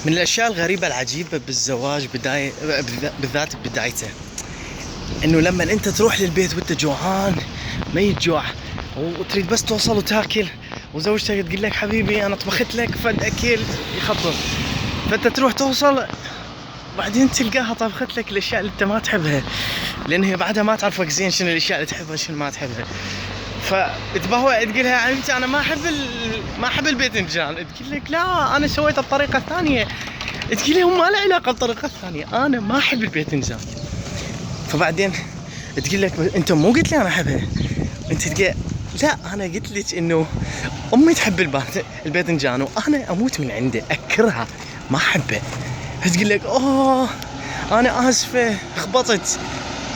من الاشياء الغريبه العجيبه بالزواج بالذات بدايته، انه لما انت تروح للبيت وانت جوعان ميت جوع وتريد بس توصل وتاكل، وزوجتك تقول لك حبيبي انا طبخت لك فد اكل يخطر، فانت تروح توصل بعدين تلقاها طبخت لك الاشياء اللي انت ما تحبها، لان هي بعدها ما تعرفك زين شنو الاشياء اللي تحبها شنو ما تحبها. فتبهوأ تقول لها حبيبتي انا ما احب الباذنجان، تقول لك لا انا سويته بطريقه ثانيه، تقول لهم ما له علاقه بالطريقه الثانيه، انا ما احب الباذنجان. فبعدين تقول لك انت مو قلت لي انا احبها، انت تقول لا انا قلت لك انه امي تحب الباذنجان وانا اموت من عنده اكرها ما احبه. تقول لك اوه انا اسفه خبطت.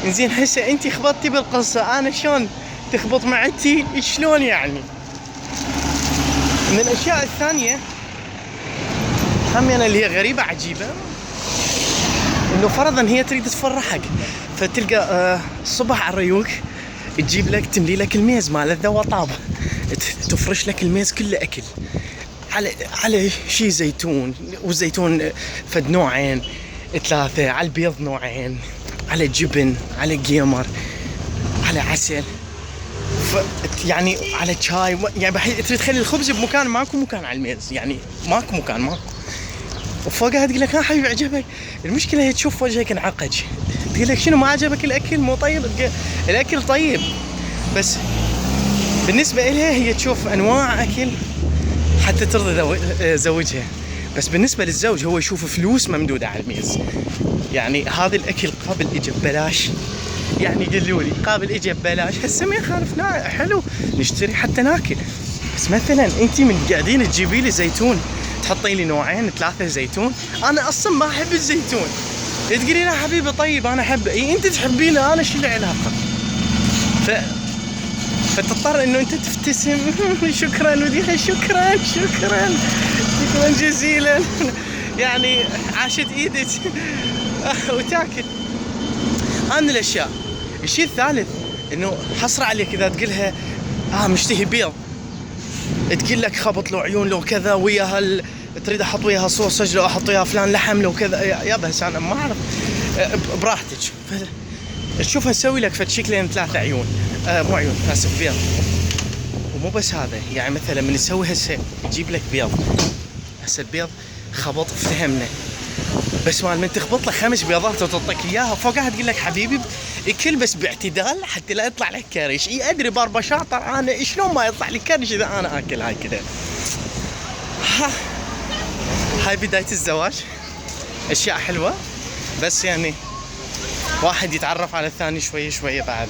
زين هسه انت خبطتي بالقصه، انا شلون تخبط معتي شلون يعني؟ من الاشياء الثانيه هم يعني اللي هي غريبه عجيبه، انه فرضا هي تريد تفرحك، فتلقى الصبح على الريوق تجيب لك تملي لك الميز مال الذوق طاب، تفرش لك الميز كله اكل على شي زيتون، والزيتون فد نوعين ثلاثه، على البيض نوعين، على جبن، على قيمر، على عسل، يعني على شاي، يعني تريد تخلي الخبز بمكان ماكو مكان على الميز، يعني ماكو مكان ماكو. وفوقها تقول لك ها حبيبي عجبك؟ المشكله هي تشوف وجهك انعقد، تقول لك شنو ما عجبك الاكل مو طيب؟ الاكل طيب، بس بالنسبه إلها هي تشوف انواع اكل حتى ترضي زوجها، بس بالنسبه للزوج هو يشوف فلوس ممدوده على الميز، يعني هذا الاكل قابل اجى ببلاش، يعني قالوا لي قابل اجى ببلاش، هسه ما يخالف حلو نشتري حتى ناكل. بس مثلا انت من قاعدين تجيبي لي زيتون تحطي لي نوعين ثلاثه زيتون، انا اصلا ما احب الزيتون، تقولي لا حبيبي طيب انا احبه، اي انت تحبينه انا شو العلاقه؟ فتضطر انه انت تبتسم شكرا وديها شكرا جزيلا يعني عاشت ايدك وتاكل. هاي من الاشياء. الشيء الثالث انه حصر عليك اذا تقولها مشتهي بيض، تقول لك خبط له عيون لو كذا وياها تريد احط وياها صوصج، لو احط وياها فلان لحم لو كذا، يا بس انا ما اعرف، براحتك. تشوفها تسوي لك فد شكلين ثلاثه عيون، مو عيون اسف بيض. ومو بس هذا، يعني مثلا من تسوي هسه تجيب لك بيض، هسه البيض خبط افتهمنا، بس من تخبط لك 5 بيضات وتعطيك اياها فوقها تقول لك حبيبي اكل بس باعتدال حتى لا يطلع لك كرش. اي ادري باربا شاطر انا، شلون ما يطلع لي كرش اذا انا اكل هاي كذا. هاي بداية الزواج، اشياء حلوة، بس يعني واحد يتعرف على الثاني شوي شوي بعد.